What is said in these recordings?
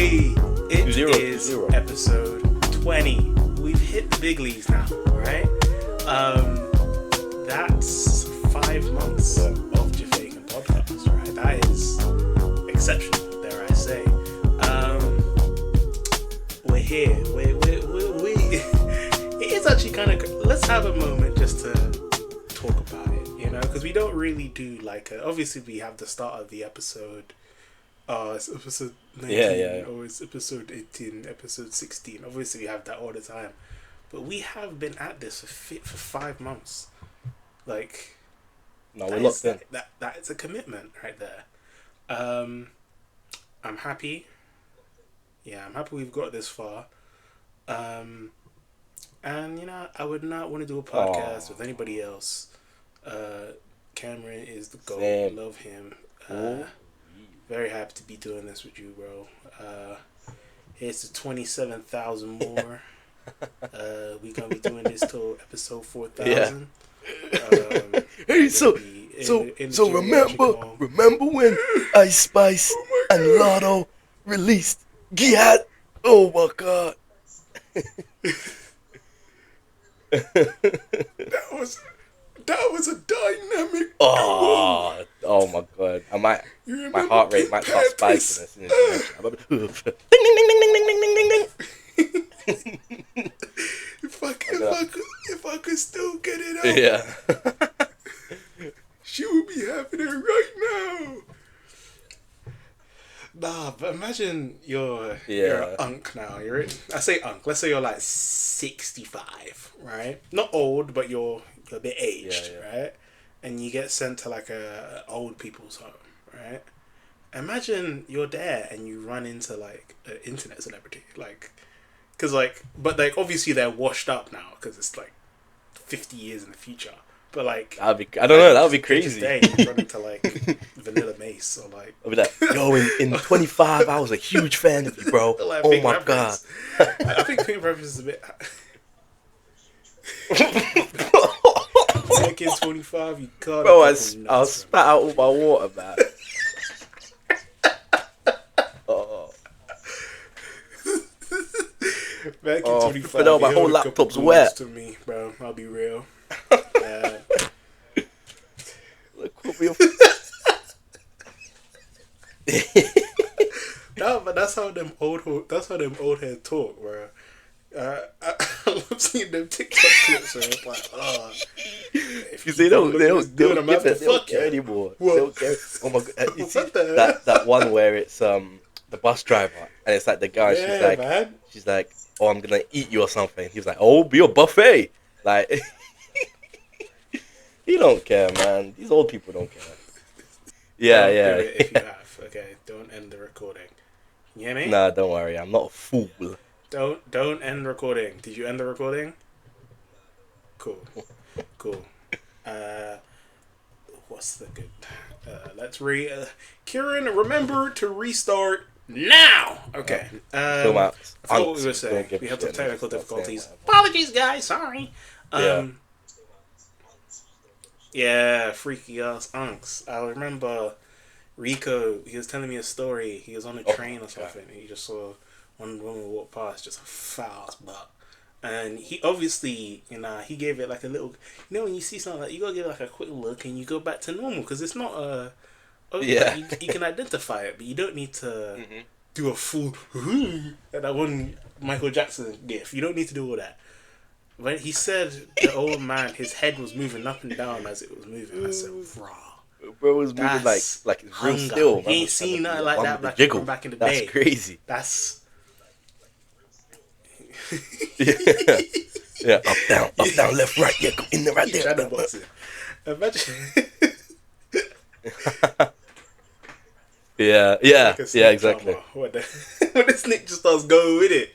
Hey, it 20, is 20. episode 20. We've hit the big leagues now, right? That's 5 months of Jafaican podcast, right? That is exceptional, dare I say. We're here. We it is actually kind of. Let's have a moment just to talk about it, because we don't really do obviously we have the start of the episode. It's episode 19, or it's episode 18, episode 16. Obviously, we have that all the time. But we have been at this for 5 months. No, we're locked in. That is a commitment right there. I'm happy. Yeah, I'm happy we've got this far. And, I would not want to do a podcast with anybody else. Cameron is the GOAT. I love him. Very happy to be doing this with you, bro. Here's to 27,000 more. We gonna be doing this till episode 4,000. Yeah. Hey, so remember when Ice Spice and Lotto released Giat? Oh my God. That was a dynamic. Oh my God! My heart rate might start spiking as soon as you mention it. Ding ding ding ding ding ding ding ding ding. If I could still get it out, yeah, she would be having it right now. Nah, but imagine you're an unk now. I say unk. Let's say you're like 65, right? Not old, but you're a bit aged, right? And you get sent to a old people's home, right? Imagine you're there and you run into an internet celebrity, but obviously they're washed up now because it's 50 years in the future. But I don't know, that would be crazy. Today, you run into Vanilla Mace or I'll be like, yo, in 25 I was a huge fan of you, bro. Oh my God. I think Pink Reference is a bit. Back in 25, you can't. Bro, I'll spat out all my water, man. Back in 25, no, my whole laptop's wet. To me, bro, I'll be real. No, but that's how them old heads talk, bro. I love seeing them TikTok clips where it's if they don't care anymore. They don't care. Oh my God! You see that one where it's the bus driver and it's the guy. She's like, oh, I'm gonna eat you or something. He's like, oh, be a buffet. He don't care, man. These old people don't care. Yeah. If you have, okay, don't end the recording. You hear me? Nah, don't worry. I'm not a fool. Don't end recording. Did you end the recording? Cool. What's the good? Let's Kieron, remember to restart now. Okay. I forgot what we were saying. We had some technical difficulties. Apologies, guys. Sorry. Yeah, freaky ass unks. I remember Rico. He was telling me a story. He was on a train or something. And he just saw one woman walk past, just a foul ass butt. And he obviously, he gave it a little. When you see something you gotta give it a quick look and you go back to normal because it's not a. You can identify it, but you don't need to do a full that one Michael Jackson gif. You don't need to do all that. But he said the old man, his head was moving up and down as it was moving. I said, "Raw." Bro was moving like it's real still. He ain't seen nothing like that back in the day. That's crazy. That's yeah. Up down, left, right. Yeah, go in there, right there. Shadow boxing. Imagine. yeah, exactly. When the snake just starts going with it.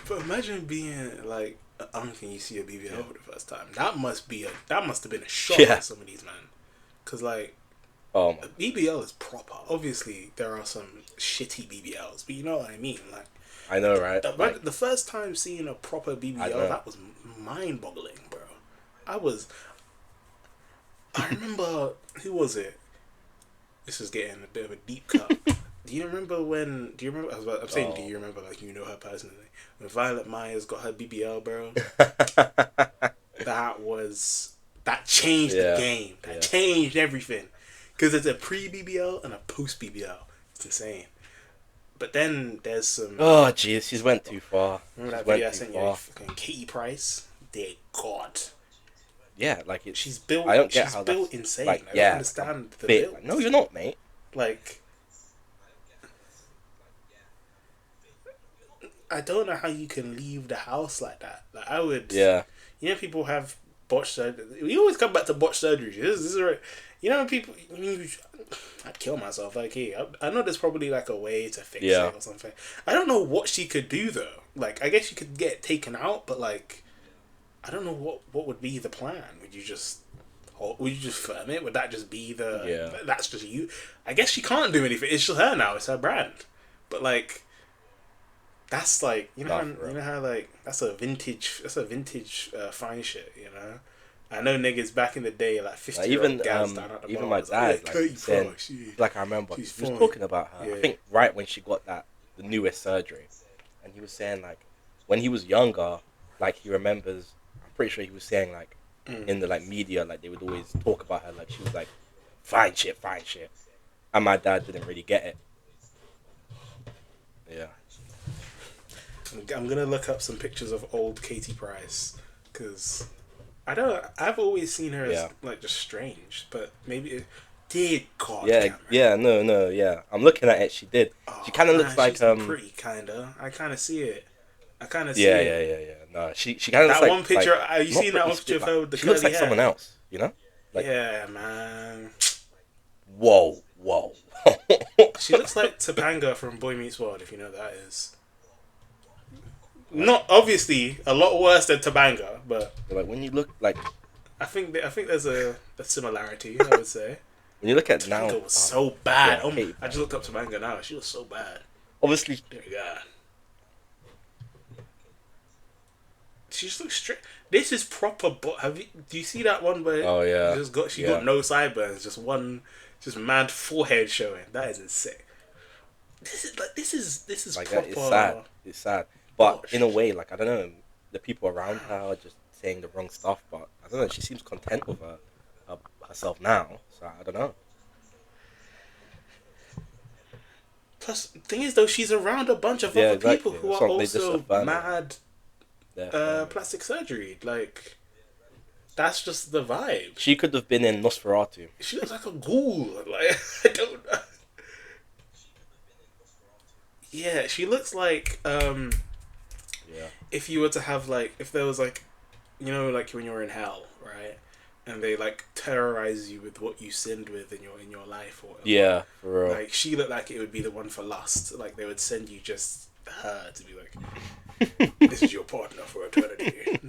But imagine being an uncle and you see a BBL for the first time. That must have been a shock for some of these men. Because BBL is proper. Obviously, there are some shitty BBLs, but you know what I mean. I know, right? The first time seeing a proper BBL, that was mind-boggling, bro. I remember, who was it? this is getting a bit of a deep cut. Do you remember when? Do you remember? I'm saying, do you remember? Like, you know her personally. When Violet Myers got her BBL, bro. That changed the game. That changed everything. Because there's a pre-BBL and a post-BBL. It's insane. But then there's some... Oh, jeez. She's went too far. Remember that video I sent you? Fucking Katie Price? Dear God. Yeah, like it's... She's built... I don't get how built that's... insane. Like, I don't understand the build. Like, no, you're not, mate. Like... I don't know how you can leave the house like that. Like, I would... Yeah. You know, people have botched surgery. We always come back to botched surgery. This is right. You know, people... I'd kill myself. Like, hey, I know there's probably like a way to fix it or something. I don't know what she could do though. Like, I guess you could get it taken out, but like, I don't know what would be the plan. Would you just firm it? Would that just be the... Yeah. That's just you. I guess she can't do anything. It's just her now. It's her brand. But like... That's like, you know how like that's a vintage fine shit, you know. I know niggas back in the day, like 50-year-old gals down at the even bar, my dad, like I remember he was talking about her. Yeah. I think right when she got the newest surgery, and he was saying like when he was younger, like he remembers. I'm pretty sure he was saying like in the like media, like they would always talk about her like she was like fine shit, and my dad didn't really get it. Yeah. I'm gonna look up some pictures of old Katie Price because I've always seen her as like just strange, but maybe dear God. No. I'm looking at it. She did. She kind of looks like pretty kinda. I kind of see it. Yeah. No, she kind of looks that like one picture. Like, you seen that one picture of her with the she looks like hair? someone else. You know? Like, yeah, man. Whoa. She looks like Topanga from Boy Meets World, if you know what that is. Not obviously a lot worse than Topanga, but like when you look like, I think there's a similarity. I would say when you look at now, Topanga was so bad. I just looked up Topanga now. She was so bad. Obviously, dear God. She just looks straight. This is proper. Do you see that one where? She got no sideburns, just mad forehead showing. That is insane. This is like proper. It's sad. But in a way, like, I don't know, the people around her are just saying the wrong stuff, but I don't know, she seems content with herself now, so I don't know. Plus, the thing is, though, she's around a bunch of other people who are also mad plastic surgery. Like, that's just the vibe. She could have been in Nosferatu. She looks like a ghoul. Like, I don't know. Yeah, she looks like... If you were to have like, if there was like, you know, like when you're in hell, right, and they like terrorize you with what you sinned with in your life or whatever. Yeah, for real. Like she looked like it would be the one for lust. Like they would send you just her to be like, this is your partner for eternity.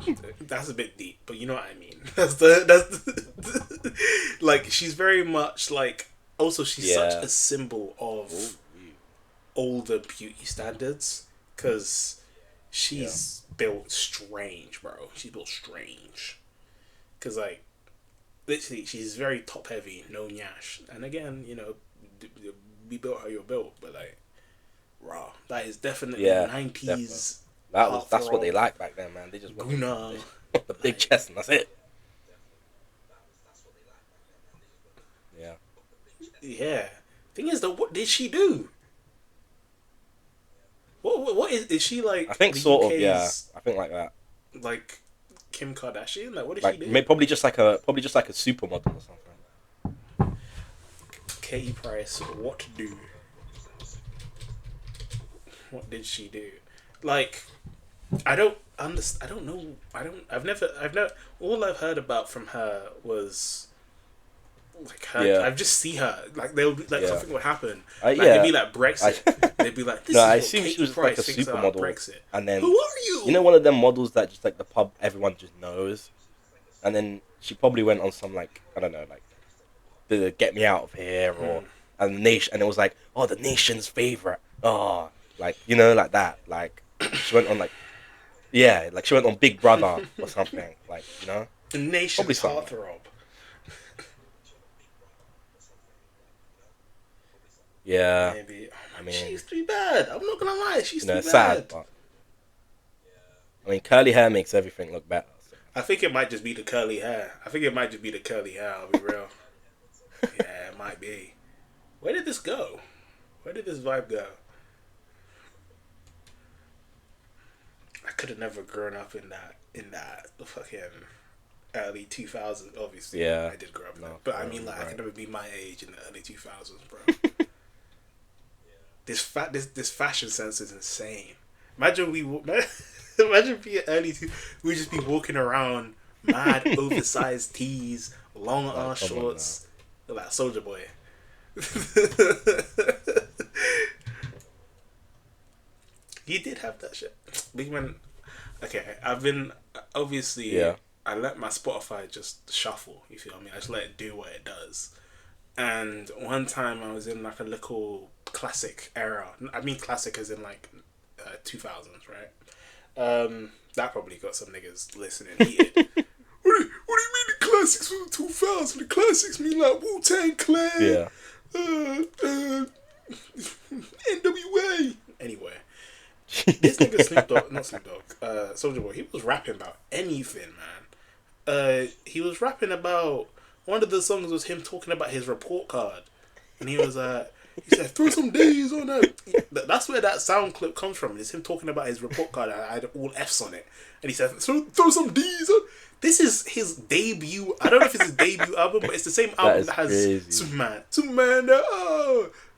That's a bit deep, but you know what I mean. That's like she's very much like. Also, she's such a symbol of older beauty standards because. She's built strange, bro. She's built strange. Because, like, literally, she's very top heavy, no nyash. And again, you know, we built how you're built, but, like, raw. That is definitely 90s. Definitely. That's what they like back then, man. They just want the big chest, and that's it. Yeah. Yeah. Thing is, though, what did she do? What is she like? I think sort of, yeah. I think like that. Like Kim Kardashian? Like what did she do? Probably just like a supermodel or something. Katie Price, what to do? What did she do? Like I don't understand. I don't know. I've never all I've heard about from her was like her, I just see her like they'll be like something would happen. Like, it'd be like Brexit. They'd be like, "This is I what assume Katie she was Price like a thinks supermodel. about Brexit." And then who are you? You know, one of them models that just like the pub everyone just knows. And then she probably went on some like I don't know like the Get Me Out of Here or and the nation, and it was like the nation's favorite. Oh, like you know like that. Like she went on like she went on Big Brother or something. Like you know the nation's heartthrob. Yeah. Maybe. Oh, man, she used to be bad. I'm not gonna lie. She used to be bad. Sad, but I mean, curly hair makes everything look better. So. I think it might just be the curly hair. I'll be real. Yeah, it might be. Where did this go? Where did this vibe go? I could have never grown up in that fucking early 2000s. Obviously, yeah, I did grow up in that. But I mean, like, I could never be my age in the early 2000s, bro. This fashion sense is insane. Imagine imagine being early we'd just be walking around mad oversized tees, long arm shorts, like Soldier Boy. He did have that shit. Big man. Okay, I've been obviously. Yeah. I let my Spotify just shuffle. You feel me? I just let it do what it does. And one time I was in like a little classic era. I mean classic as in like 2000s, right? That probably got some niggas listening heated. What do you mean the classics from the 2000s? The classics mean like Wu-Tang Clan. Yeah. NWA. Anyway. This nigga not Snoop Dogg, Soulja Boy, he was rapping about anything, man. He was rapping about, one of the songs was him talking about his report card. And he was he said, throw some D's on that. That's where that sound clip comes from. It's him talking about his report card. I had all F's on it. And he said, throw some D's on. This is his debut. I don't know if it's his debut album, but it's the same album that has crazy. Superman.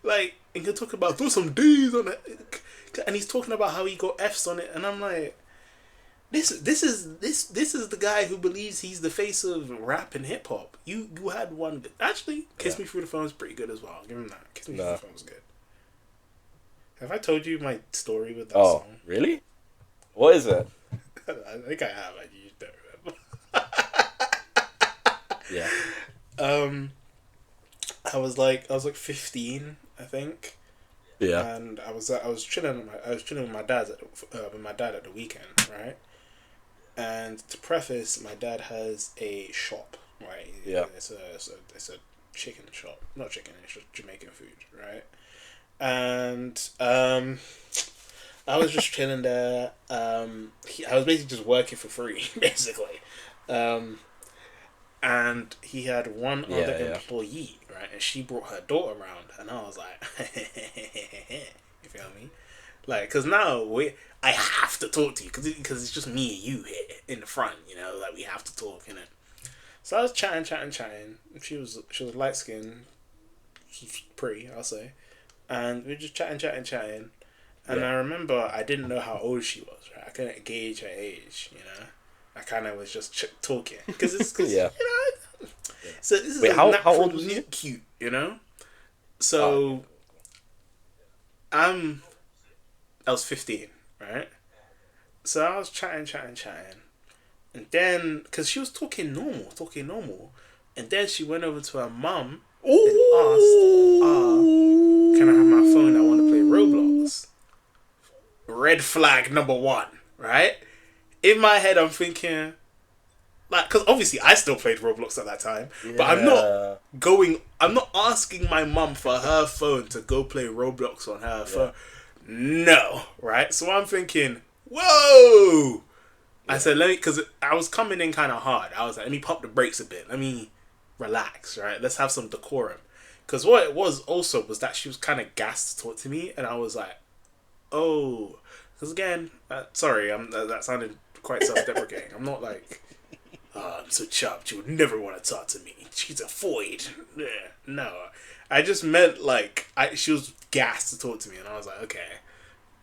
Like, and he'll talk about throw some D's on it. And he's talking about how he got F's on it, and I'm like, this is the guy who believes he's the face of rap and hip hop. You had one actually. Kiss Me Through the Phone is pretty good as well. Give him that. Kiss Me Through the Phone was good. Have I told you my story with that song? Oh, really? What is it? I think I have. I just don't remember. Yeah. I was like 15, I think. Yeah. And I was chilling with my dad at the weekend, right? And to preface, my dad has a shop, right? Yeah. It's a chicken shop, not chicken. It's just Jamaican food, right? And I was just chilling there. I was basically just working for free, basically. And he had one other employee, right? And she brought her daughter around, and I was like, you feel me? Like, cause now I have to talk to you, cause it's just me and you here in the front, you know, like we have to talk, you know. So I was chatting. She was light skinned, pretty, I'll say, and we were just chatting. And I remember I didn't know how old she was, right? I couldn't gauge her age, you know. I kind of was just talking because you know. So this is how old was you? Cute, you know. So I was 15, right? So I was chatting, and then because she was talking normal, and then she went over to her mum and asked, "Can I have my phone? I want to play Roblox." Red flag number 1, right? In my head, I'm thinking, like, because obviously I still played Roblox at that time, but I'm not asking my mum for her phone to go play Roblox on her phone. No, right? So I'm thinking, whoa! I said, because I was coming in kind of hard. I was like, let me pump the brakes a bit. Let me relax, right? Let's have some decorum. Because what it was also was that she was kind of gassed to talk to me, and I was like, oh, because again, sorry, that sounded quite self-deprecating. I'm not like, I'm so chopped, you would never want to talk to me. She's a void. No, I just meant like she was gassed to talk to me, and I was like, okay.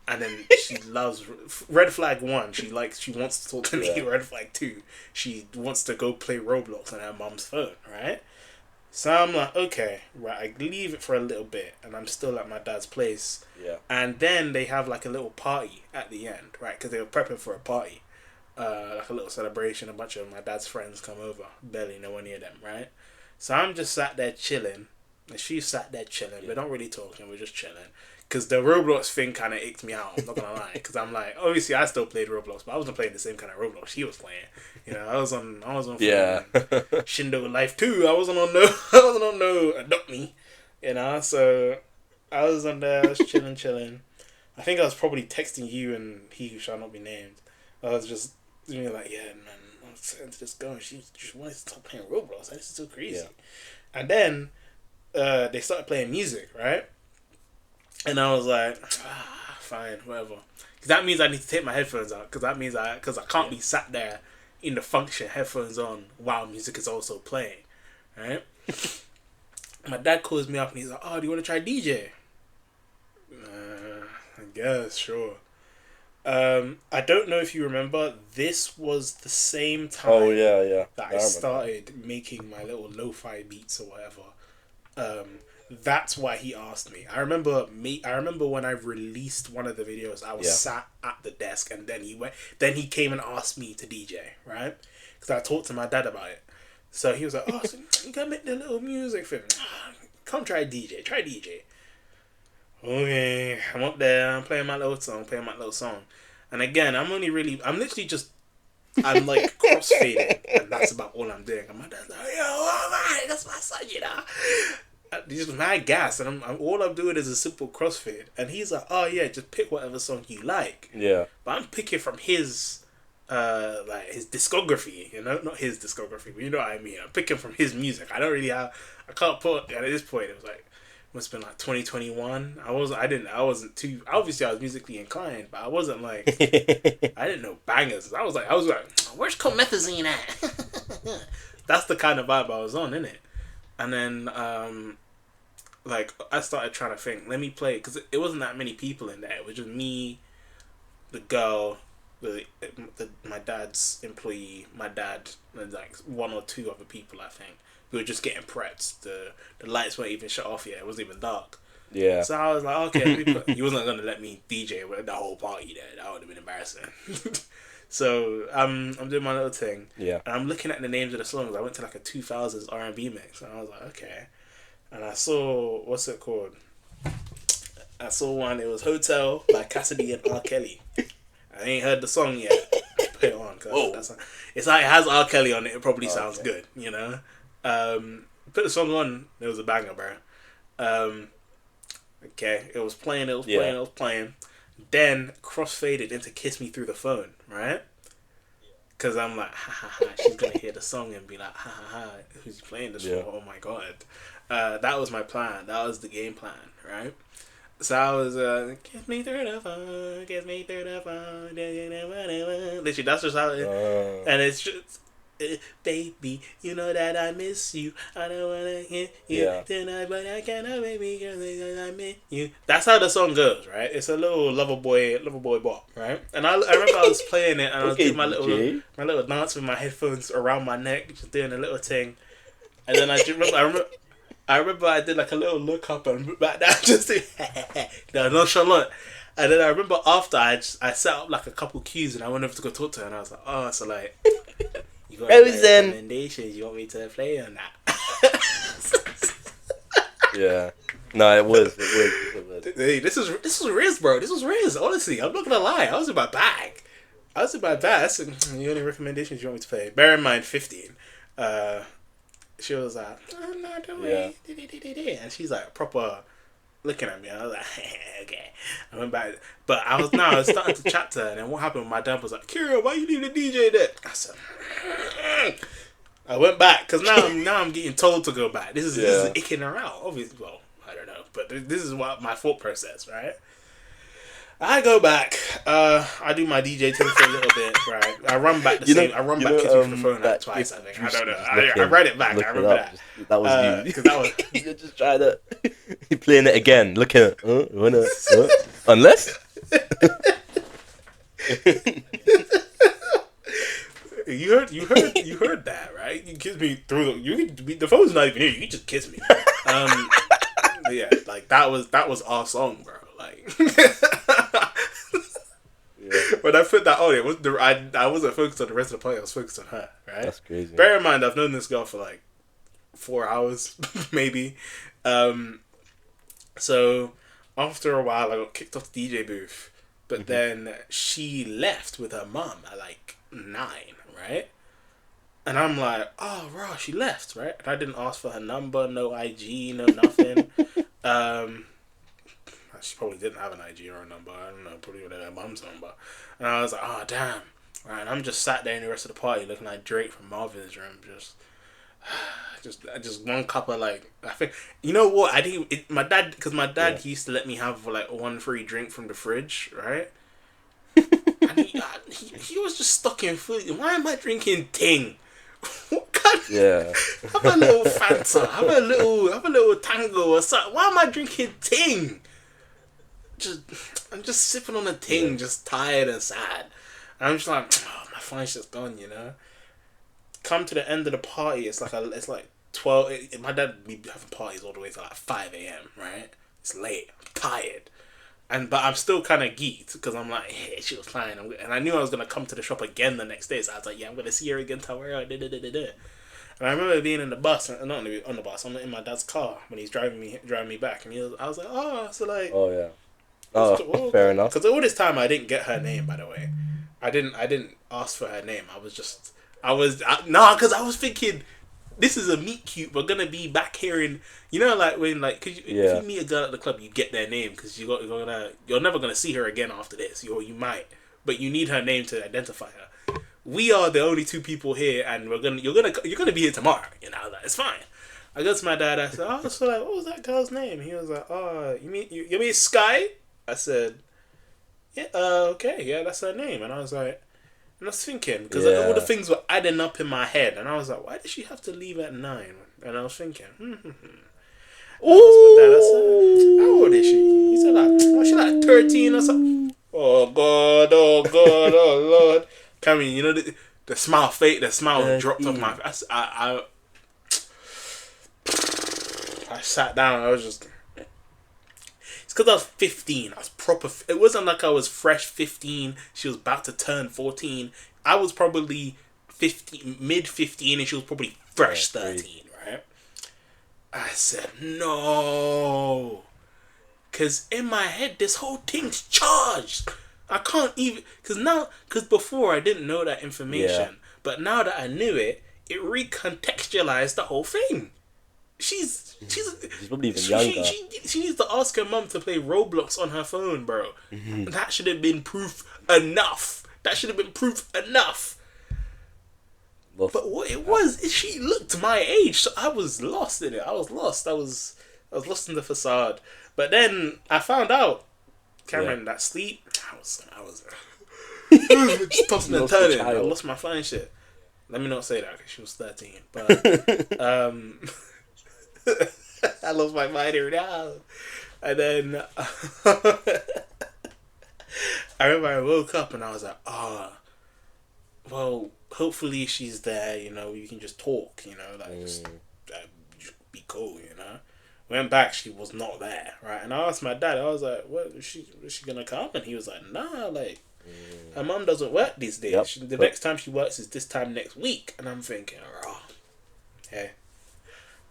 And then she loves red flag 1. She wants to talk to me. Red flag 2, she wants to go play Roblox on her mom's phone, right? So I'm like, okay, right, I leave it for a little bit, and I'm still at my dad's place. Yeah. And then they have like a little party at the end, right? Because they were prepping for a party, like a little celebration. A bunch of my dad's friends come over. Barely no one near them, right? So I'm just sat there chilling, and she sat there chilling. Yeah. We're not really talking. We're just chilling. Because the Roblox thing kind of icked me out. I'm not gonna lie. Because I'm like, obviously I still played Roblox, but I wasn't playing the same kind of Roblox she was playing. You know, I was on Shindo Life 2. I wasn't on no Adopt Me. You know, so I was on there. I was chilling. I think I was probably texting you and he who shall not be named. I was just like, yeah, man, I'm starting to just go. And she just wanted to stop playing Roblox. Like, this is so crazy. Yeah. And then they started playing music, right? And I was like, fine, whatever. Because that means I need to take my headphones out. Because that means I can't be sat there in the function, headphones on, while music is also playing, right? My dad calls me up and he's like, oh, do you want to try DJ? I guess, sure. I don't know if you remember, this was the same time that I started making my little lo-fi beats or whatever. That's why he asked me. I remember when I released one of the videos, I was sat at the desk and then he came and asked me to DJ, right? Because I talked to my dad about it. So he was like, oh, so you gotta make the little music for me. Come try DJ. Okay, I'm up there, I'm playing my little song. And again, I'm like crossfading, and that's about all I'm doing. And my dad's like, yo, oh man, that's my son, you know. He's just mad gas, and all I'm doing is a simple crossfade. And he's like, oh yeah, just pick whatever song you like. Yeah. But I'm picking from his his discography, you know, not his discography, but you know what I mean. I'm picking from his music. I can't put, at this point, it was like, must have been like 2021. I wasn't too, obviously I was musically inclined, but I wasn't like, I didn't know bangers. I was like, where's Comethazine at? That's the kind of vibe I was on, innit? And then, I started trying to think, let me play, because it wasn't that many people in there. It was just me, the girl, my dad's employee, my dad, and like one or two other people, I think. We were just getting prepped. The lights weren't even shut off yet. It wasn't even dark. Yeah. So I was like, okay, he wasn't going to let me DJ with the whole party there. That would have been embarrassing. So I'm doing my little thing. Yeah. And I'm looking at the names of the songs. I went to like a 2000s R&B mix. And I was like, okay. And I saw, what's it called? I saw one. It was Hotel by Cassidy and R. Kelly. I ain't heard the song yet. Put it on. It's like it has R. Kelly on it. It probably sounds good, you know? Put the song on. It was a banger, bro. Okay, it was playing. Then crossfaded into "Kiss Me Through the Phone," right? Because I'm like, ha ha ha. She's gonna hear the song and be like, ha ha ha. Who's playing this for? Oh my god. That was my plan. That was the game plan, right? So I was kiss me through the phone, kiss me through the phone. Literally, that's just how it. And it's just. Baby, you know that I miss you. I don't wanna hit you tonight, but I cannot, baby girl, because I miss you. That's how the song goes, right? It's a little lover boy bop, right? And I remember I was playing it and I was doing my little dance with my headphones around my neck, just doing a little thing. And then I remember I did like a little look up and look back down just to nonchalant. And then I remember after I set up like a couple cues and I went over to go talk to her and I was like, oh, so like. You got any recommendations you want me to play on that? Yeah. No, it was. Hey, this was Riz, bro. This was Riz. Honestly, I'm not gonna lie. I was in my bag. That's the only recommendations you want me to play. Bear in mind, 15. She was like, oh, no, don't worry. Yeah. And she's like proper looking at me. I was like, okay. I went back, but I was starting to chat to her. And then what happened? My dad was like, Kieron, why you leave the DJ there? I said, I went back because now I'm getting told to go back. This is icking her out. Obviously, well, I don't know, but this is what my thought process, right? I go back. I do my DJ thing for a little bit, right? I run back Kiss Me Through the Phone like twice. I think I don't know. I read it back. I remember that. That was you. Because that was you're just trying to. You're playing it again. Looking at unless. You heard that, right? You kiss me through the phone's not even here. You can just kiss me. Yeah, like that was our song, bro. Like, when I put that on, I wasn't focused on the rest of the play. I was focused on her, right? That's crazy. Bear in mind, I've known this girl for like 4 hours, maybe. So after a while, I got kicked off the DJ booth, but then she left with her mum at like 9, right? And I'm like, oh, bro, she left, right? And I didn't ask for her number, no IG, no nothing. She probably didn't have an Nigerian number. I don't know, probably her mum's number. And I was like, oh damn. Right, and I'm just sat there in the rest of the party looking like Drake from Marvin's Room, just one cup of like, I think, you know what, I didn't, my dad, because my dad used to let me have like one free drink from the fridge, right? And he was just stuck in food. Why am I drinking Ting? What kind of, have a little Fanta, have a little Tango or something. Why am I drinking Ting? I'm just sipping on a Ting, just tired and sad. And I'm just like, oh, my phone's just gone, you know. Come to the end of the party, it's like 12. My dad be having parties all the way to like 5 a.m. Right? It's late. I'm tired, but I'm still kind of geeked because I'm like, hey, she was fine, and I knew I was gonna come to the shop again the next day, so I was like, yeah, I'm gonna see her again tomorrow. And I remember being in the bus, not on the bus. I'm in my dad's car when he's driving me back, and I was like, oh, so like, oh yeah, oh, fair enough. Because all this time I didn't get her name, by the way. I didn't ask for her name. Because I was thinking, this is a meet cute. We're gonna be back here in, you know, like when if you meet a girl at the club, you get their name because you're never gonna see her again after this. You might, but you need her name to identify her. We are the only two people here, and you're gonna be here tomorrow. You know, like, it's fine. I go to my dad. I said, oh, so like, what was that girl's name? He was like, oh, you mean Sky? I said, yeah, okay, yeah, that's her name. And I was like, and I was thinking, because all the things were adding up in my head, and I was like, why did she have to leave at 9? And I was thinking, Ooh. How old is she? He said was she like 13 or something? Oh God, oh Lord. Cameron, you know the smile dropped off my face. I sat down, I was just, it's because I was 15. I was proper. It wasn't like I was fresh 15. She was about to turn 14. I was probably 15, mid 15, and she was probably fresh 13, right? I said, no. Because in my head, this whole thing's charged. I can't even, because before I didn't know that information. But now that I knew it, it recontextualized the whole thing. She's probably even younger. She needs to ask her mum to play Roblox on her phone, bro. Mm-hmm. That should have been proof enough. But what it was is she looked my age, so I was lost in it. I was lost in the facade. But then I found out, Cameron, that sleep, I was just tossing and turning. I lost my flying shit. Let me not say that because she was 13. But I lost my mind here now. And then I remember I woke up and I was like, well, hopefully she's there, you know, you can just talk, you know, like just be cool, you know. Went back, she was not there, right? And I asked my dad, I was like, what, is she gonna come? And he was like, nah, like, her mum doesn't work these days. The next time she works is this time next week. And I'm thinking, hey,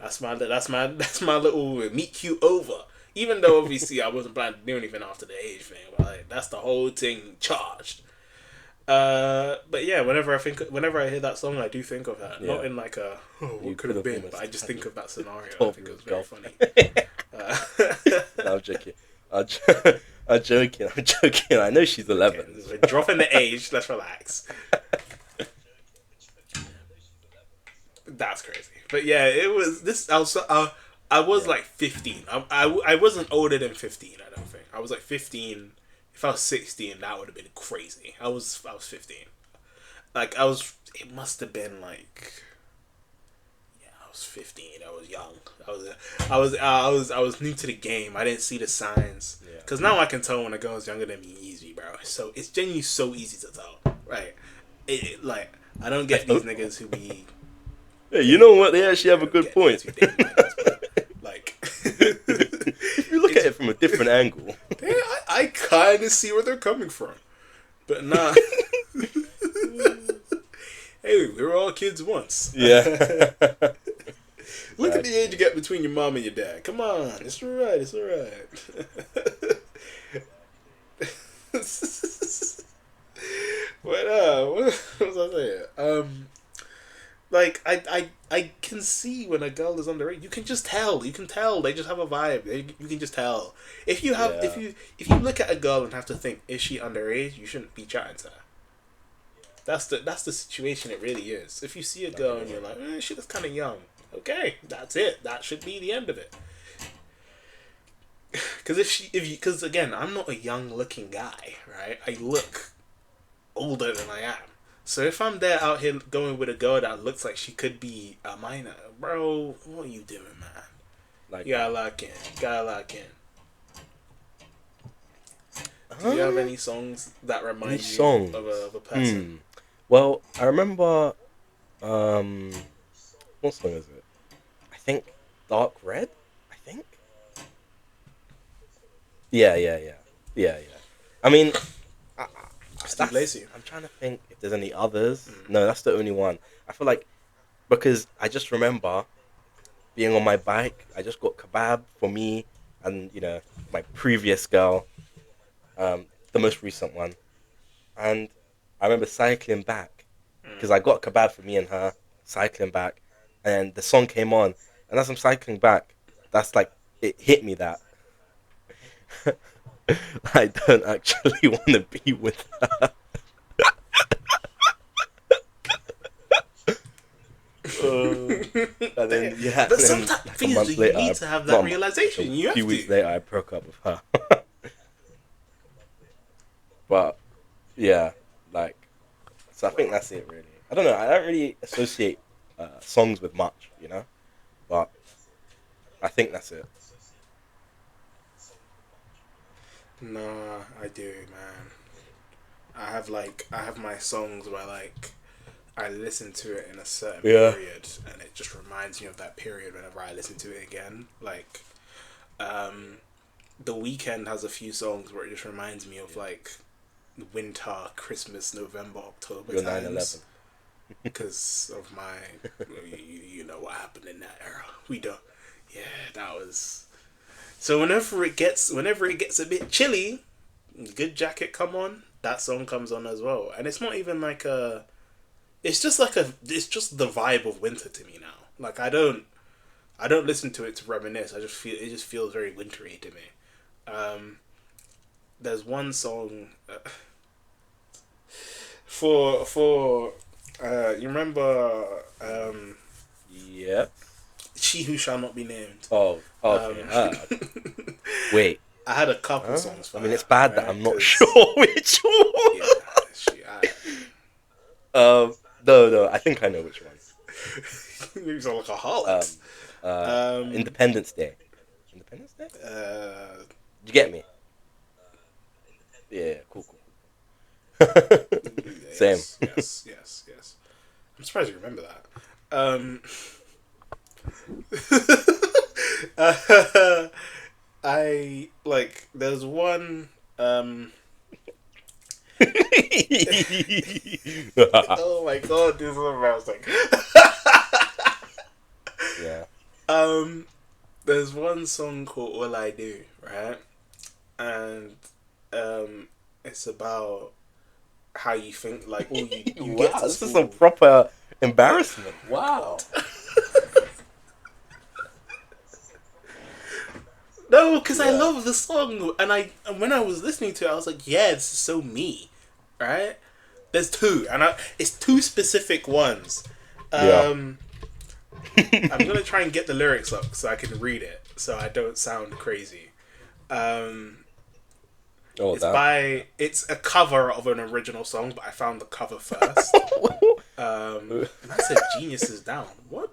that's my little meet cute over. Even though obviously I wasn't planning to do anything after the age thing, but like, that's the whole thing charged. But yeah, whenever I hear that song, I do think of her. Not in like a what could have been, but I just think of that scenario. I think it was very funny. No, I'm joking. I'm joking. I know she's 11. Okay, we're dropping the age. Let's relax. That's crazy. But yeah, it was this. I was like 15. I wasn't older than 15. I don't think I was like 15. If I was 16, that would have been crazy. I was 15. Like it must have been like, I was 15. I was young. I was new to the game. I didn't see the signs. Cause now I can tell when a girl's younger than me easy, bro. So it's genuinely so easy to tell, right? Like I don't get these niggas who be. Hey, you know what? They actually have a good point. Like, if you look at it from a different angle, I kind of see where they're coming from, but nah. Hey, we were all kids once. Yeah. Look at the age you get between your mom and your dad. Come on, it's alright. What was I saying? Like I can see when a girl is underage. You can just tell. You can tell they just have a vibe. You can just tell. If you have if you look at a girl and have to think, is she underage? You shouldn't be chatting to her. That's the situation. It really is. If you see a girl and you're like, she looks kind of young. Okay, that's it. That should be the end of it. Because again, I'm not a young looking guy, right? I look older than I am. So if I'm there out here going with a girl that looks like she could be a minor, bro, what are you doing, man? Like, you gotta lock in. Do you have any songs that remind you of a person? Well, I remember, what song is it? I think Dark Red. I think. Yeah. I mean, Steve Lacy. I'm trying to think if there's any others. No, that's the only one. I feel like because I just remember being on my bike. I just got kebab for me and my previous girl, the most recent one, and I remember cycling back because I got kebab for me and her, cycling back, and the song came on, and as I'm cycling back, that's like it hit me that I don't actually want to be with her. And then but sometimes you need to have that realization. A few weeks later, I broke up with her. But yeah, so I think that's it really. I don't know. I don't really associate songs with much, but I think that's it. Nah, I do, man. I have my songs where I listen to it in a certain period, and it just reminds me of that period whenever I listen to it again. The Weeknd has a few songs where it just reminds me of winter, Christmas, November, October Your times. Because of my, you know what happened in that era. We don't. Yeah, that was. So whenever it gets a bit chilly, Good Jacket come on. That song comes on as well, and it's not even it's just the vibe of winter to me now. I don't listen to it to reminisce. It just feels very wintry to me. There's one song for you remember Yep. She Who Shall Not Be Named. Oh, okay. Wait. I had a couple songs for it's bad that I'm not sure which one. No, I think I know which one. You sound like a harlot. Independence Day. Independence Day? You get me? Yeah, cool. Same. Yes. I'm surprised you remember that. There's one. Oh my god, this is embarrassing. Yeah. There's one song called All I Do, right? And it's about how you think you wow, get to this school. is a proper embarrassment. Wow. No, because I love the song, and when I was listening to it, I was like, yeah, this is so me, right? There's two, and it's two specific ones. I'm gonna try and get the lyrics up so I can read it, so I don't sound crazy. It's a cover of an original song, but I found the cover first. I said Genius is down. What?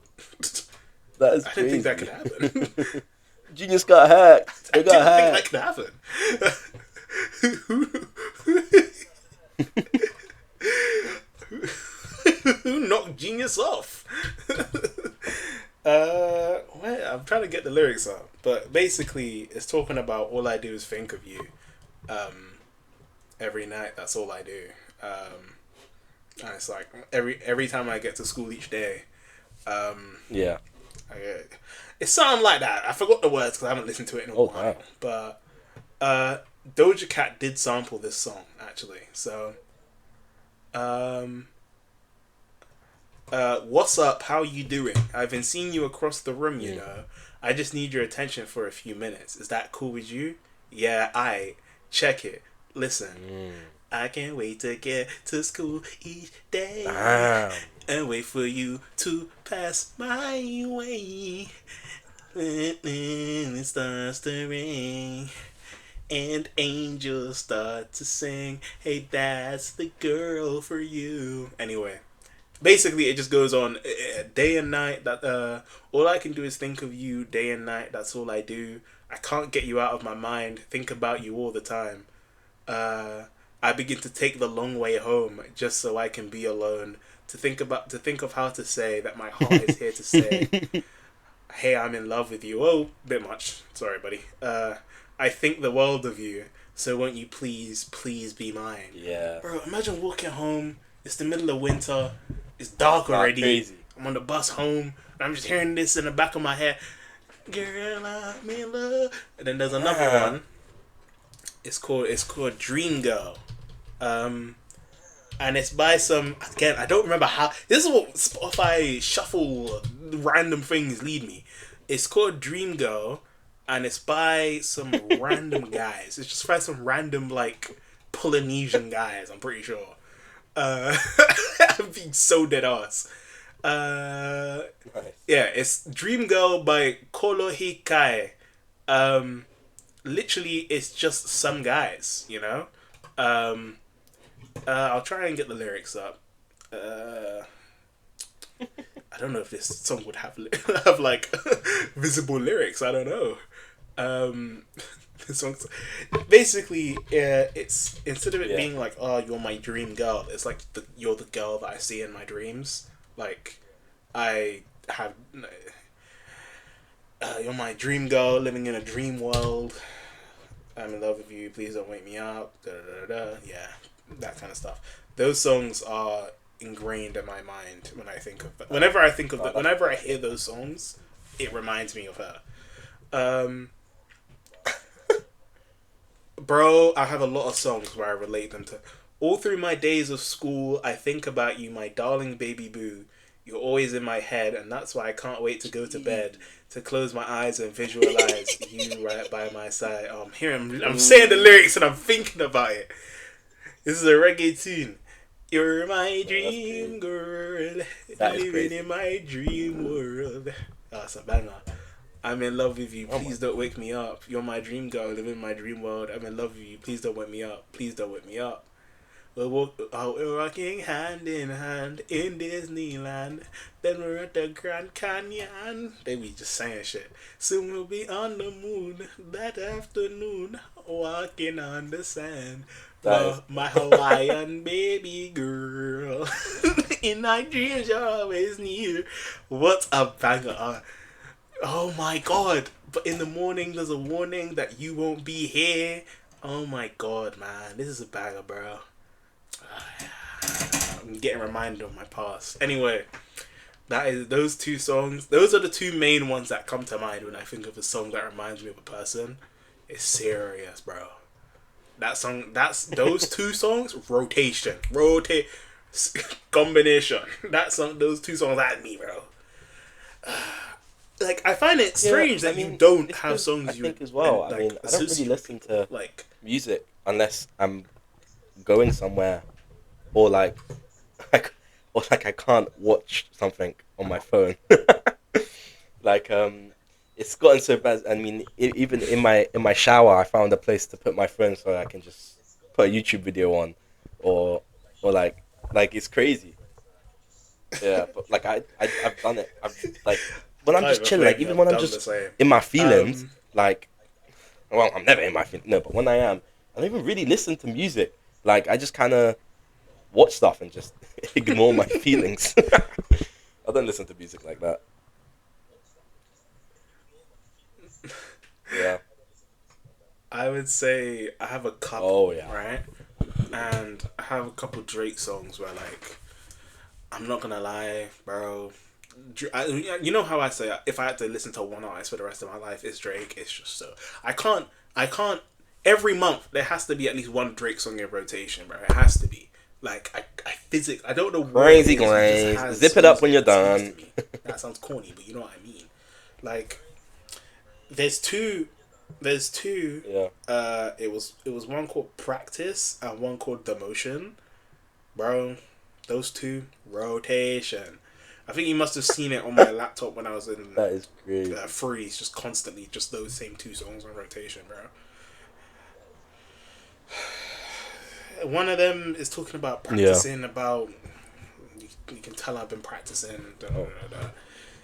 That is I didn't think that could happen. Genius got hacked. I didn't think that could happen. Who knocked Genius off? Wait, I'm trying to get the lyrics up, but basically, it's talking about all I do is think of you. Every night, that's all I do. And it's like every time I get to school each day. It's something like that. I forgot the words because I haven't listened to it in a while. Wow. But Doja Cat did sample this song actually. So What's up? How you doing? I've been seeing you across the room, you know. I just need your attention for a few minutes. Is that cool with you? Yeah, check it. Listen. I can't wait to get to school each day. Damn. And wait for you to pass my way. It starts to ring. And angels start to sing. Hey, that's the girl for you. Anyway. Basically, it just goes on day and night. That all I can do is think of you day and night. That's all I do. I can't get you out of my mind. Think about you all the time. I begin to take the long way home just so I can be alone. To think of how to say that my heart is here to say, hey, I'm in love with you. Oh, bit much. Sorry, buddy. I think the world of you. So won't you please be mine? Yeah. Bro, imagine walking home. It's the middle of winter. It's dark already. Crazy. I'm on the bus home. And I'm just hearing this in the back of my head. Girl, I'm in love. And then there's another one. It's called Dream Girl. And it's by some, again, I don't remember how. This is what Spotify shuffle random things lead me. It's called Dream Girl. And it's by some random guys. It's just by some random, like, Polynesian guys, I'm pretty sure. I'm being so dead ass. Nice. Yeah, it's Dream Girl by Kolohikai. Literally, it's just some guys, you know? I'll try and get the lyrics up. I don't know if this song would have like visible lyrics. I don't know. The song's basically it's instead of it being like, oh, you're my dream girl, it's like you're the girl that I see in my dreams. Like I have you're my dream girl living in a dream world. I'm in love with you. Please don't wake me up. Da, da, da, da. Yeah, that kind of stuff. Those songs are ingrained in my mind when I think of that. Whenever I hear those songs, it reminds me of her. Bro, I have a lot of songs where I relate them to. All through my days of school, I think about you, my darling baby boo. You're always in my head, and that's why I can't wait to go to bed, to close my eyes and visualize you right by my side. Oh, I'm saying the lyrics and I'm thinking about it. This is a reggae tune. You're my dream girl, living in my dream world. Oh, it's a banger. I'm in love with you. Please don't wake me up. You're my dream girl, living in my dream world. I'm in love with you. Please don't wake me up. Please don't wake me up. We're walking hand in hand in Disneyland. Then we're at the Grand Canyon. They be just saying shit. Soon we'll be on the moon that afternoon, walking on the sand. My Hawaiian baby girl. In my dreams, you're always near. What a banger. Oh my god. But in the morning, there's a warning that you won't be here. Oh my god, man. This is a banger, bro. I'm getting reminded of my past. Anyway, those two songs. Those are the two main ones that come to mind when I think of a song that reminds me of a person. It's serious, bro. That song, those two songs, combination. That song, those two songs at me, bro. Like, I find it strange that you don't have songs I think as well. I don't really listen to music unless I'm going somewhere, or I can't watch something on my phone. It's gotten so bad. I mean, even in my shower, I found a place to put my phone so I can just put a YouTube video on, or it's crazy. Yeah, but I've done it. When I'm just chilling, even when I'm just in my feelings, I'm never in my feelings. No, but when I am, I don't even really listen to music. I just kind of watch stuff and just ignore my feelings. I don't listen to music like that. Yeah. I would say I have a couple, right? And I have a couple Drake songs where, I'm not gonna lie, bro. You know how I say, if I had to listen to one artist for the rest of my life, it's Drake. It's just so. I can't. Every month, there has to be at least one Drake song in rotation, bro. It has to be. Like I don't know. Crazy glaze. Zip it up when you're done. That sounds corny, but you know what I mean. Like, there's two. Yeah. It was one called Practice and one called Demotion, bro. Those two, rotation. I think you must have seen it on my laptop when I was in. That is great. Freeze, just constantly, just those same two songs on rotation, bro. One of them is talking about practicing about. You can tell I've been practicing.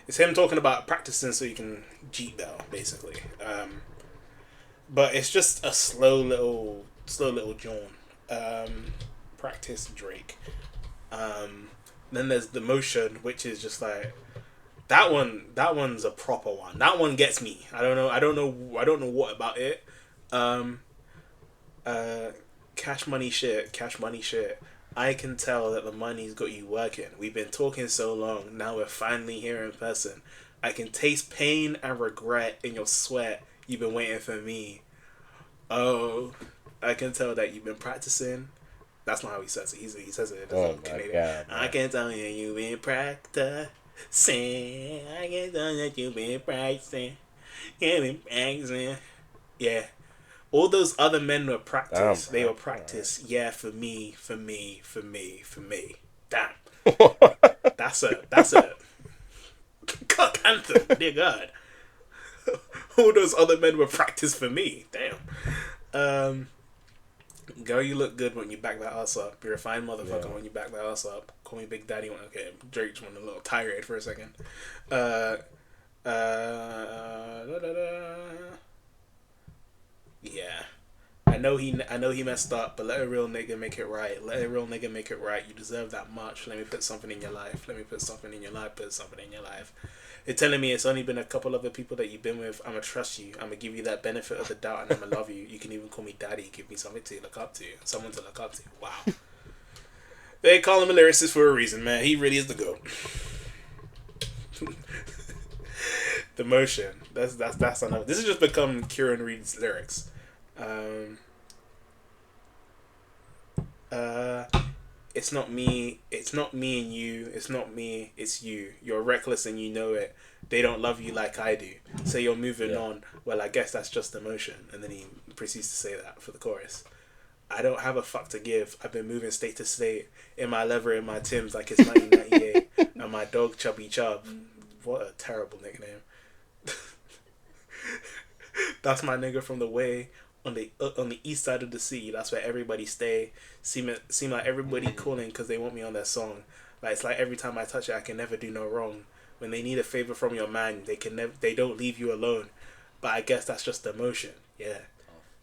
It's him talking about practicing so you can Jeep bell, basically. But it's just a slow little John. Practice Drake. Then there's the motion, which is just like that one. That one's a proper one. That one gets me. I don't know what about it. Cash money shit. I can tell that the money's got you working. We've been talking so long. Now we're finally here in person. I can taste pain and regret in your sweat. You've been waiting for me. Oh, I can tell that you've been practicing. That's not how he says it. He says it. Oh my God! I can tell you you've been practicing. I can tell that you've been practicing. You've been practicing. Yeah. All those other men were practice. They were practice. Yeah, for me. Damn. That's a cock anthem. Dear God. All those other men were practice for me. Damn. Girl, you look good when you back that ass up. You're a fine motherfucker when you back that ass up. Call me Big Daddy. Okay, Drake just went a little tirade for a second. Yeah. I know he messed up, but let a real nigga make it right. Let a real nigga make it right. You deserve that much. Let me put something in your life. Put something in your life. You're telling me it's only been a couple other people that you've been with. I'ma trust you. I'ma give you that benefit of the doubt, and I'ma love you. You can even call me daddy. Give me something to look up to. Someone to look up to. Wow. They call him a lyricist for a reason, man. He really is the GOAT. The motion. That's enough. This has just become Kieron Reed's lyrics. It's not me and you. It's not me, it's you. You're reckless and you know it. They don't love you like I do. So you're moving on. Well, I guess that's just emotion. And then he proceeds to say that for the chorus. I don't have a fuck to give. I've been moving state to state. In my leather, in my Timbs like it's 1998. And my dog Chubby Chub. What a terrible nickname. That's my nigga from the way. On the east side of the sea, that's where everybody stay. Seem like everybody calling because they want me on their song. Like it's like every time I touch it, I can never do no wrong. When they need a favor from your man, they don't leave you alone. But I guess that's just emotion. Yeah.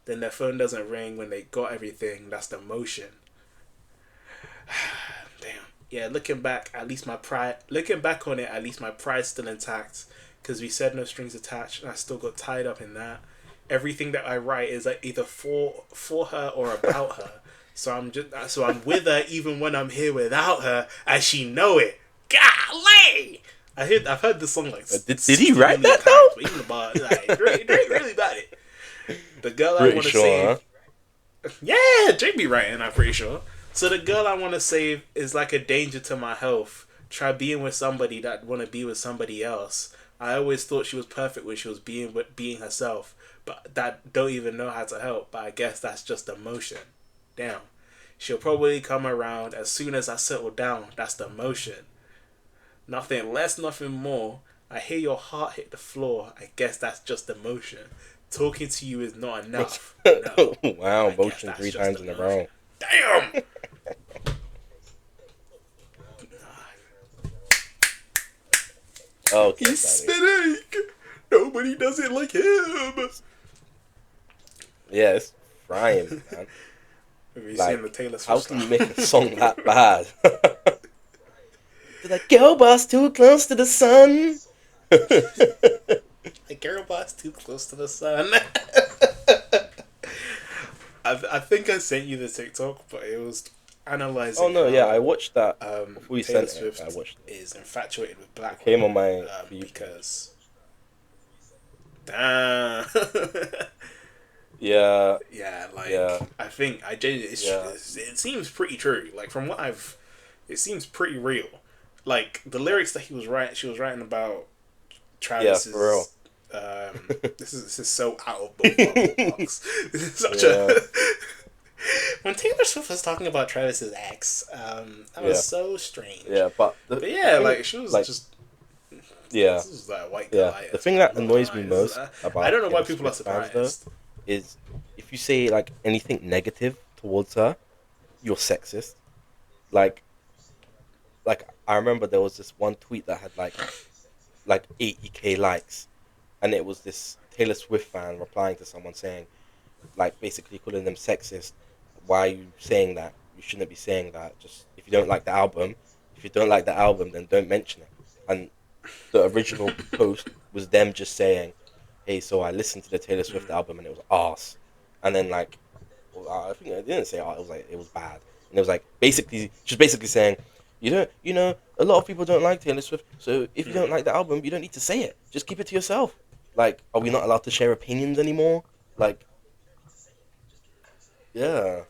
Then their phone doesn't ring when they got everything. That's the motion. Damn. Yeah. Looking back on it, at least my pride's still intact. Because we said no strings attached, and I still got tied up in that. Everything that I write is like either for her or about her. So I'm with her even when I'm here without her, and she know it. Golly! I've heard this song like. Did he write that though? But even the bar, like Drake really got it. The girl I want to save. Huh? Yeah, Drake be writing. I'm pretty sure. So the girl I want to save is like a danger to my health. Try being with somebody that want to be with somebody else. I always thought she was perfect when she was being herself. But that don't even know how to help. But I guess that's just emotion. Damn. She'll probably come around as soon as I settle down. That's the emotion. Nothing less, nothing more. I hear your heart hit the floor. I guess that's just emotion. Talking to you is not enough. No. Wow, emotion 3 times in a row. Damn! Okay, he's spinning! Nobody does it like him! Yeah, it's frying, man. Have you seen the Taylor Swift how can you make a song that bad? Like, girl boss too close to the sun. Like, girl boss too close to the sun. I think I sent you the TikTok, but it was analyzing. Oh no, yeah, I watched that. Before you Taylor sent Swift it, I watched it. Is infatuated with black. It came on my because. Damn. Yeah. Yeah, like Yeah. I think I genuinely, it seems pretty true. Like from what it seems pretty real. Like the lyrics that she was writing about Yeah, for real. Travis's. This is so out of both our ballparks. This is such a. When Taylor Swift was talking about Travis's ex, that was so strange. Yeah, but yeah, like she was like, just. Yeah. This is that white guy. The thing that annoys me most about I don't know why Taylor people are Swift fans, surprised. though, is if you say like anything negative towards her, you're sexist. Like I remember there was this one tweet that had like 80K likes, and it was this Taylor Swift fan replying to someone saying, like basically calling them sexist. Why are you saying that? You shouldn't be saying that. Just if you don't like the album, then don't mention it. And the original post was them just saying, "Hey, so I listened to the Taylor Swift album and it was arse." And then like, well, I think I didn't say arse. It was like it was bad. And it was like basically saying, you know, a lot of people don't like Taylor Swift. So if you don't like the album, you don't need to say it. Just keep it to yourself. Like, are we not allowed to share opinions anymore? Like, yeah.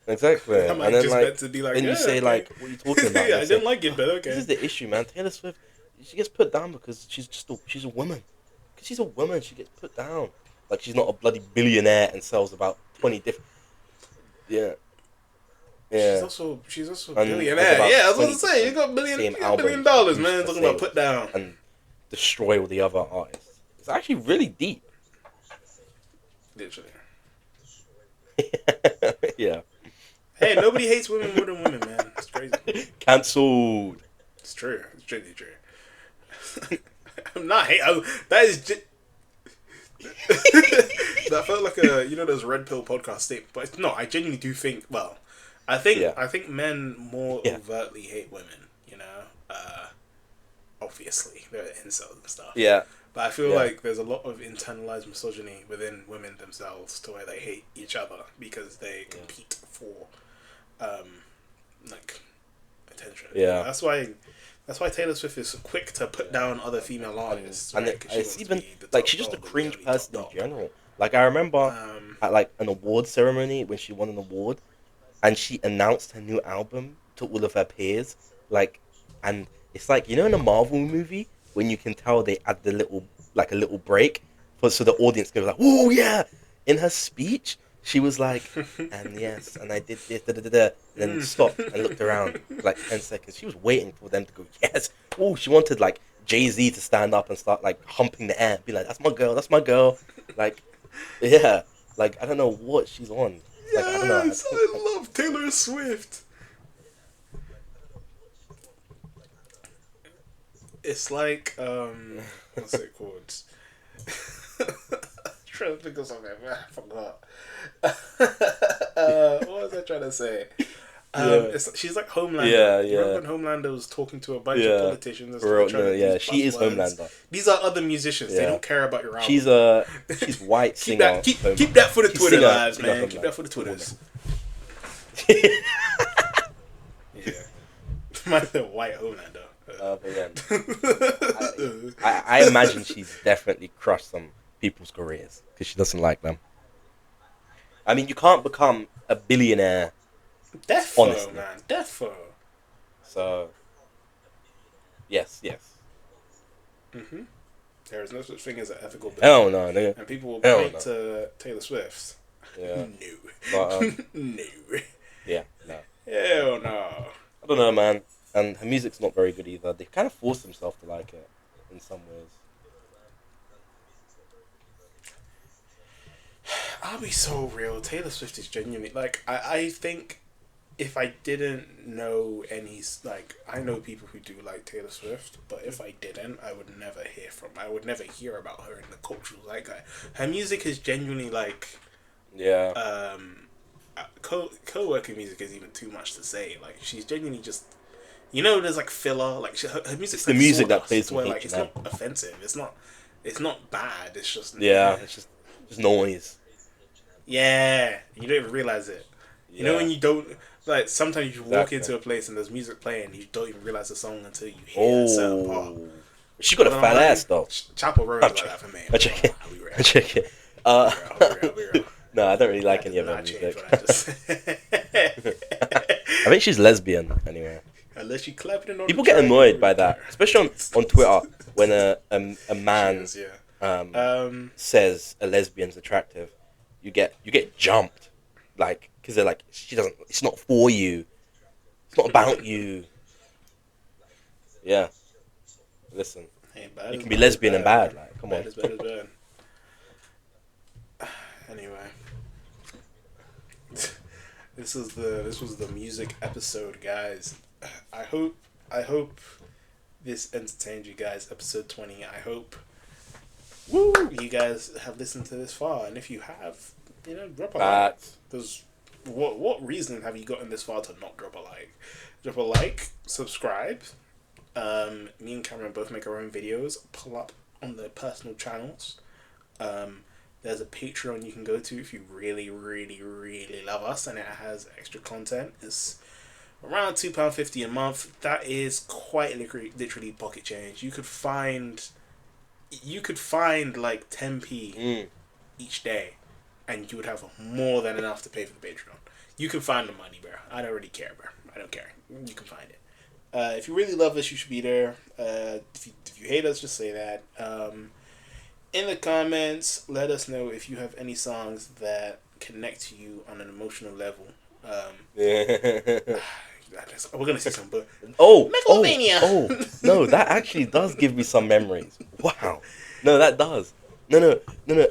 Exactly. And then just meant to be like, then you say like, what are you talking about? I didn't like it, but okay. This is the issue, man. Taylor Swift, she gets put down because she's a woman. Because she's a woman, she gets put down. Like she's not a bloody billionaire and sells about 20 different. Yeah. Yeah. She's also a billionaire. Yeah, I was gonna say you got $1 billion, man. Talking about put down and destroy all the other artists. It's actually really deep. Literally. Yeah. Hey, nobody hates women more than women, man. It's crazy. Cancelled. It's true. It's really true. I'm not hating. That is just. That felt like those red pill podcast statement, but no, I genuinely do think. Well, I think men more overtly hate women. Obviously they're incels and stuff. Yeah. But I feel like there's a lot of internalized misogyny within women themselves to where they hate each other because they compete for, like, attention. Yeah. That's why Taylor Swift is quick to put down other female artists. And it's even like she's just a cringe person in general. Like I remember at like an award ceremony when she won an award, and she announced her new album to all of her peers. Like, and it's like, in a Marvel movie when you can tell they add a little break so the audience goes like, "Whoa, yeah!" In her speech, she was like, "And yes, and I did this, and then stopped and looked around for like 10 seconds. She was waiting for them to go, "Yes!" Oh, she wanted like Jay-Z to stand up and start like humping the air, be like, "That's my girl, that's my girl." Like, yeah, like I don't know what she's on. Like, I don't know. I love Taylor Swift. It's like, what's it called? Trying to think of something, man. I forgot. What was I trying to say? She's like Homelander. Yeah. Remember when Homelander was talking to a bunch of politicians? She is Homelander. These are other musicians. They don't care about your album. She's white singer. Keep that for the Twitter lives, man. Keep that for the Twitters. Yeah. My white Homelander. But yeah, I imagine she's definitely crushed some people's careers because she doesn't like them. I mean, you can't become a billionaire. Defo, man. Defo. So, yes. Mm-hmm. There is no such thing as an ethical billionaire. Hell no, nigga. And people will point to Taylor Swift. Yeah. No. But, no. Yeah, no. Hell no. I don't know, man. And her music's not very good either. They kind of forced themselves to like it in some ways. I'll be so real. Taylor Swift is genuinely like I think if I didn't know any I know people who do like Taylor Swift, but if I didn't, I would never hear about her in the cultural zeitgeist. Her music is genuinely co-working music is even too much to say. Like she's genuinely just. There's like filler. Like her music's the music that plays where it's not offensive. It's not bad. It's just it's just noise. Yeah, you don't even realize it. You know when you don't sometimes you walk into a place and there's music playing, and you don't even realize the song until you hear a certain part. She got a fat ass though. Chapel Road is like that for me. I check it. Uh, I'll be real. No, I don't really like any of her music. I think she's lesbian anyway. Unless you clapping it on people get annoyed by that, especially on Twitter when a man says a lesbian's attractive. You get jumped, like, because they're like, she doesn't. It's not for you. It's not about you. Yeah. Listen, you can be lesbian and bad. Like, come on. Bad. Anyway, this was the music episode, guys. I hope this entertained you guys. Episode 20. I hope you guys have listened to this far, and if you have, drop a like. Because what reason have you gotten this far to not drop a like? Drop a like, subscribe. Me and Cameron both make our own videos. Pull up on the personal channels. There's a Patreon you can go to if you really, really, really love us, and it has extra content. It's around £2.50 a month. That is quite literally pocket change. You could find like 10p each day, and you would have more than enough to pay for the Patreon. You can find the money, bro. I don't really care, bro. I don't care. You can find it. If you really love us, you should be there. If you hate us, just say that. In the comments, let us know if you have any songs that connect to you on an emotional level. We're gonna see some, but Megalovania. No, that actually does give me some memories. Wow. No, that does. No.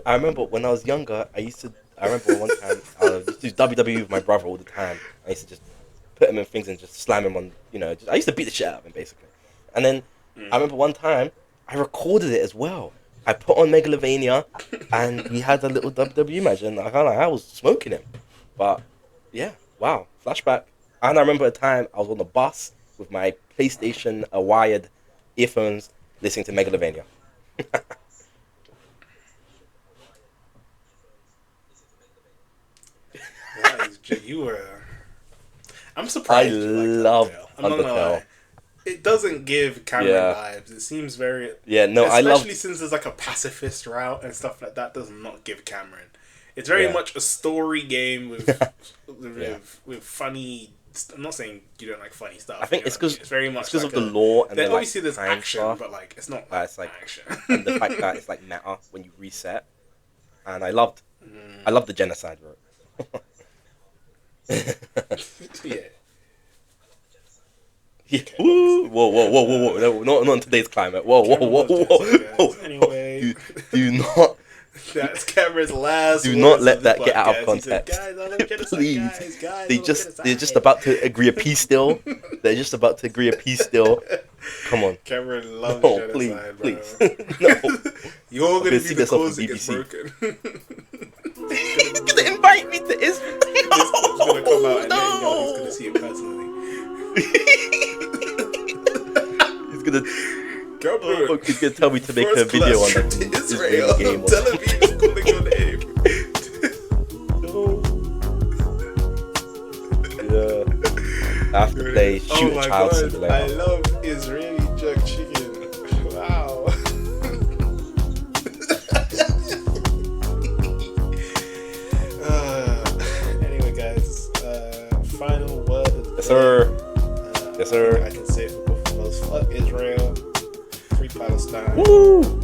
I remember when I was younger, I remember one time I used to do WWE with my brother all the time. I used to just put him in things and just slam him on. I used to beat the shit out of him basically. And then I remember one time I recorded it as well. I put on Megalovania, and he had a little WWE match, and I was smoking him. But yeah, wow, flashback. And I remember a time I was on the bus with my PlayStation wired earphones, listening to Megalovania. You were. I'm surprised. I love Undertale. It doesn't give Cameron vibes. It seems very... Yeah, no, especially since there's like a pacifist route and stuff like that, does not give Cameron. It's very much a story game with funny... I'm not saying you don't like funny stuff. I think it's because of the lore and the obviously there's action, stuff, but like it's not action. And the fact that it's like meta when you reset. And I loved the genocide route. Yeah. Yeah. Okay. Whoa. No, not in today's climate. Whoa. Anyway. Do not. That's Cameron's last. Do not let that get out of context. Said, guys, I love genocide. Please. Guys, they're just about to agree a peace still. Come on. Cameron loves genocide, please. Bro. No. You're gonna be the cause it gets broken. He's gonna invite me to Israel. This clip's gonna come out and then he's gonna see it personally. He's gonna tell me to make a video on the Israel game. Tell him he's calling your name. Yeah. I have to play Shoot a Child Simulator. I love Israeli jerk chicken. Wow. Anyway, guys. Final word of the Yes, sir. I can say it for both of us. Fuck Israel. Free Palestine. Woo!